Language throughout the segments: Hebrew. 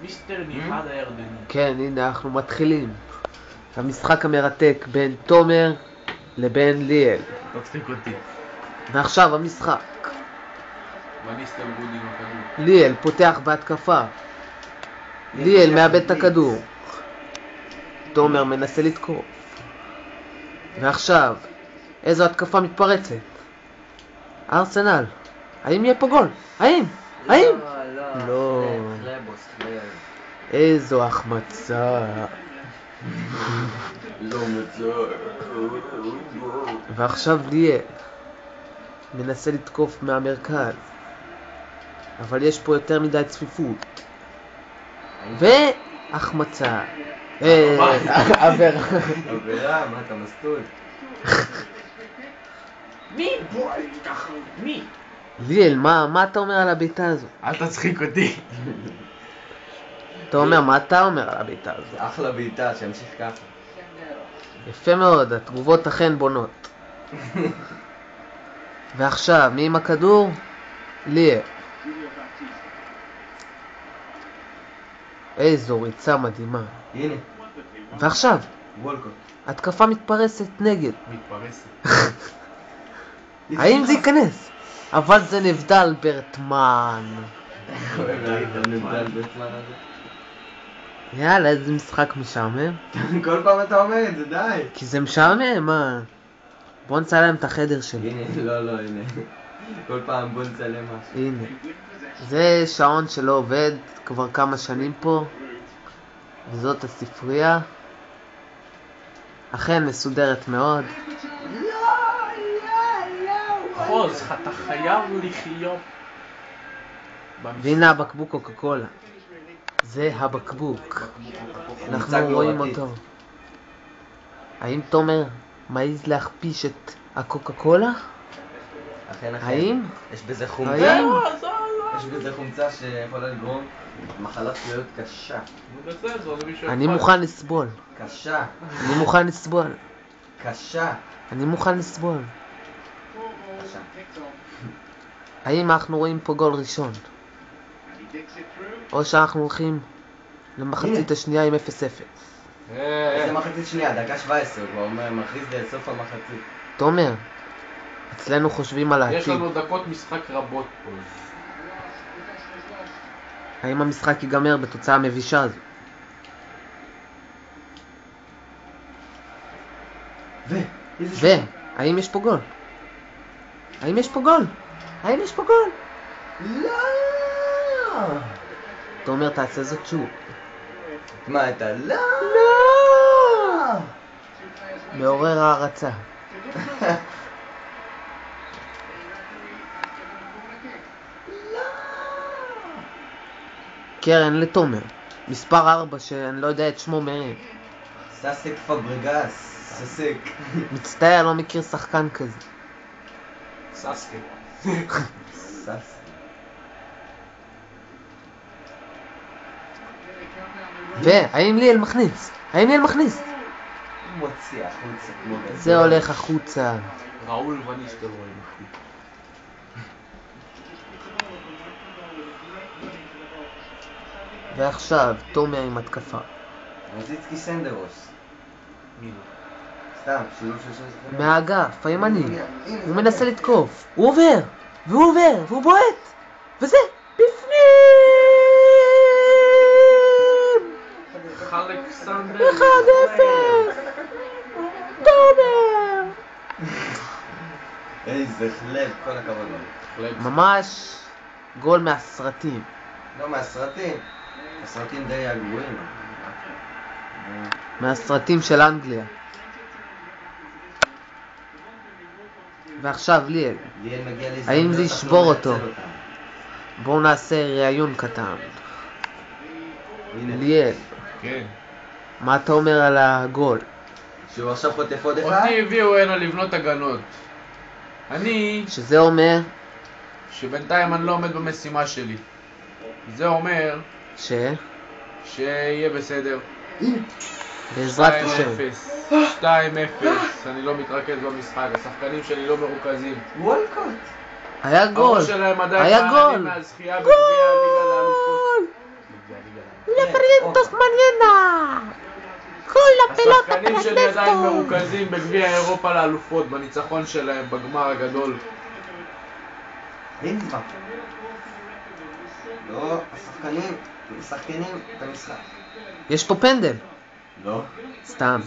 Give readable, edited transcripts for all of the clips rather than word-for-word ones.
מיסטר ניחד הירדני. כן, הנה אנחנו מתחילים. המשחק המרתק בין תומר לבין ליאל. תצחיק אותי. ועכשיו המשחק. וניסטר רודי עם הכדור. ליאל פותח בהתקפה. ליאל מאבד את הכדור. תומר מנסה לתקוף. ועכשיו, איזו התקפה מתפרצת. ארסנל. האם יהיה פה גול? האם? האם? לא. איזו החמצה. לא מצא. ועכשיו ליאל מנסה לתקוף מהמרכז, אבל יש פה יותר מדי צפיפות. והחמצה. עבירה. עבירה, מה אתה מסטול? מי? מי? ליאל, מה אתה אומר על הביתה הזו? אל תצחיק אותי. אתה אומר, מה אתה אומר על הביתה הזו? זה אחלה בעיטה, שימשיך ככה. יפה מאוד, התגובות אכן בונות. ועכשיו, מי עם הכדור? ליאל. איזו ריצה מדהימה. הנה, ועכשיו, וולקוט. התקפה מתפרסת נגד. מתפרסת. האם זה ייכנס? אבל זה נבדל ברטמן. יאללה, איזה משחק משעמם. כל פעם אתה אומר את זה, די. כי זה משעמם, מה? בוא נצלם את החדר שלי. הנה, לא, הנה. כל פעם בוא נצלם משהו. הנה. זה שעון שלא עובד כבר כמה שנים פה. וזאת הספרייה. אכן מסודרת מאוד. חוז, אתה חייב לחיות. והנה הבקבוק קוקה קולה. זה הבקבוק. אנחנו רואים אותו. האם תומר מעיז להכפיש את הקוקה קולה? אכן. האם? יש בזה חומצה. האם? יש בזה חומצה שיכולה לגרום מחלת כליות קשה. אני מוכן לסבול. קשה. אני מוכן לסבול. קשה. אני מוכן לסבול. קשה. האם אנחנו רואים פה גול ראשון? או שאנחנו הולכים למחצית השנייה עם 0-0? איזה מחצית שנייה? דקה 17, הוא כבר מכריז לסוף המחצית. תומר, אצלנו חושבים על יש העתיד. לנו דקות משחק רבות פה. האם המשחק ייגמר בתוצאה מבישה הזו? האם יש פה גול? האם יש פה גול? האם יש פה גול? לא! תומר, תעשה זאת שוב. מה אתה? לא! לא! מעורר הערצה. קרן לתומר. מספר 4 שאני לא יודע את שמו מהם. ססק פברגס. ססק. מצטער, לא מכיר שחקן כזה. ססקי. ססק. והאם ליאל מכניס? האם ליאל מכניס? מוציא החוצה כמו גדול. זה הולך החוצה. ראול וניסטר רואים אחי. ועכשיו תומר עם התקפה. רזיצקי סנדרוס. מי לא? סתם, שילוב של שני. מהאגף, הימני. הוא מנסה לתקוף. הוא עובר! והוא עובר! והוא בועט! וזה! בפנים! אלכסנדר 1-0! תומר! איזה חלב, כל הכבוד לו. ממש גול מהסרטים. לא מהסרטים. הסרטים די הגרועים. מהסרטים של אנגליה. ועכשיו ליאל. ליאל מגיע להזדמנות. האם זה ישבור אותו? בואו נעשה ראיון קטן. ליאל, כן. מה אתה אומר על הגול? שהוא עכשיו חוטף עוד אחד? אותי הביאו הנה לבנות הגנות. שזה אומר שבינתיים אני לא עומד במשימה שלי. זה אומר שיהיה בסדר. בעזרת השם. 2-0. אני לא מתרכז במשחק, השחקנים שלי לא מרוכזים. וולקוט. היה גול. הראש שלהם עדיין היה מעניינים גול. מהזכייה בגביע הליגה לאלופות. לא! שלי עדיין מרוכזים בגביע אירופה לאלופות, בניצחון שלהם, בגמר הגדול. מי נזמר? לא, השחקנים משחקנים את המשחק. יש פה פנדל. לא. סתם.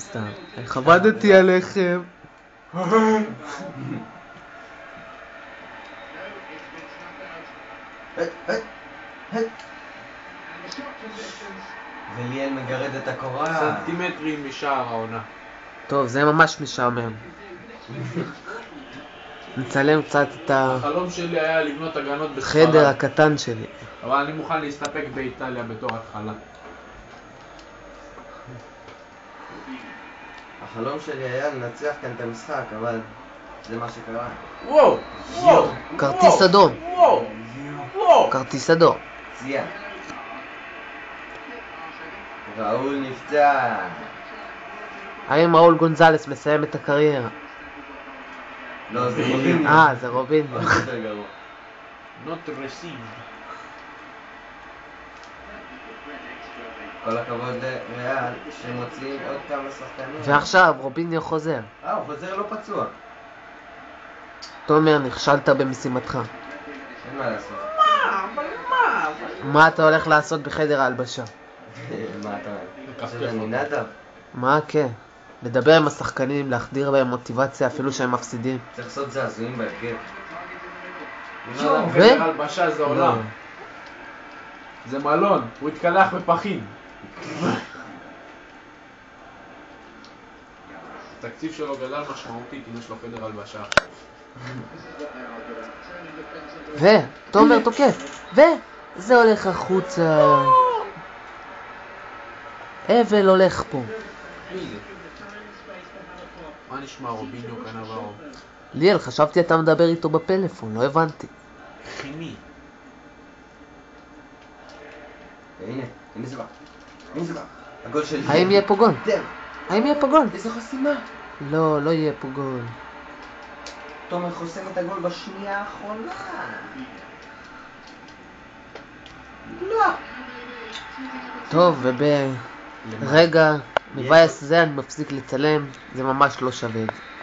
חבדתי עליכם. וליאל מגרד את הקורה. סנטימטרים משער העונה. טוב, זה ממש משעמם. נצלם קצת את החלום שלי היה לבנות הגנות בספרד. החדר הקטן שלי. אבל אני מוכן להסתפק באיטליה בתור התחלה. החלום שלי היה לנצח כאן את המשחק, אבל זה מה שקרה. וואו! כרטיס אדום. וואו! כרטיס אדום. ציין. ראול נפצע. האם ראול גונזלס מסיים את הקריירה? לא, זה רוביניו. זה רוביניו. יותר גרוע. Not received. כל הכבוד לריאל שמוציאים עוד כמה שחקנים. ועכשיו רוביניו חוזר. הוא חוזר לא פצוע. תומר, נכשלת במשימתך. אין מה לעשות. מה אתה הולך לעשות בחדר ההלבשה? מה אתה אומר? שזה מנדב. מה כן? לדבר עם השחקנים, להחדיר בהם מוטיבציה אפילו שהם מפסידים. צריך לעשות זעזועים בהרכב. חדר הלבשה זה עולם. זה מלון, הוא התקלח בפחים. התקציב שלו גדל משמעותית אם יש לו חדר הלבשה. תומר תוקף. זה הולך החוצה. אבל הולך פה. מי זה? מה נשמע רוביניו קנבאו? ליאל, חשבתי אתה מדבר איתו בפלאפון, לא הבנתי. חימי. הנה זה בא. הגול של... האם יהיה פה גול? האם יהיה פה גול? איזו חסימה. לא יהיה פה גול. תומר חוסם את הגול בשנייה האחרונה. לא. טוב, וברגע מבייס זה אני מפסיק לצלם, זה ממש לא שווה את זה.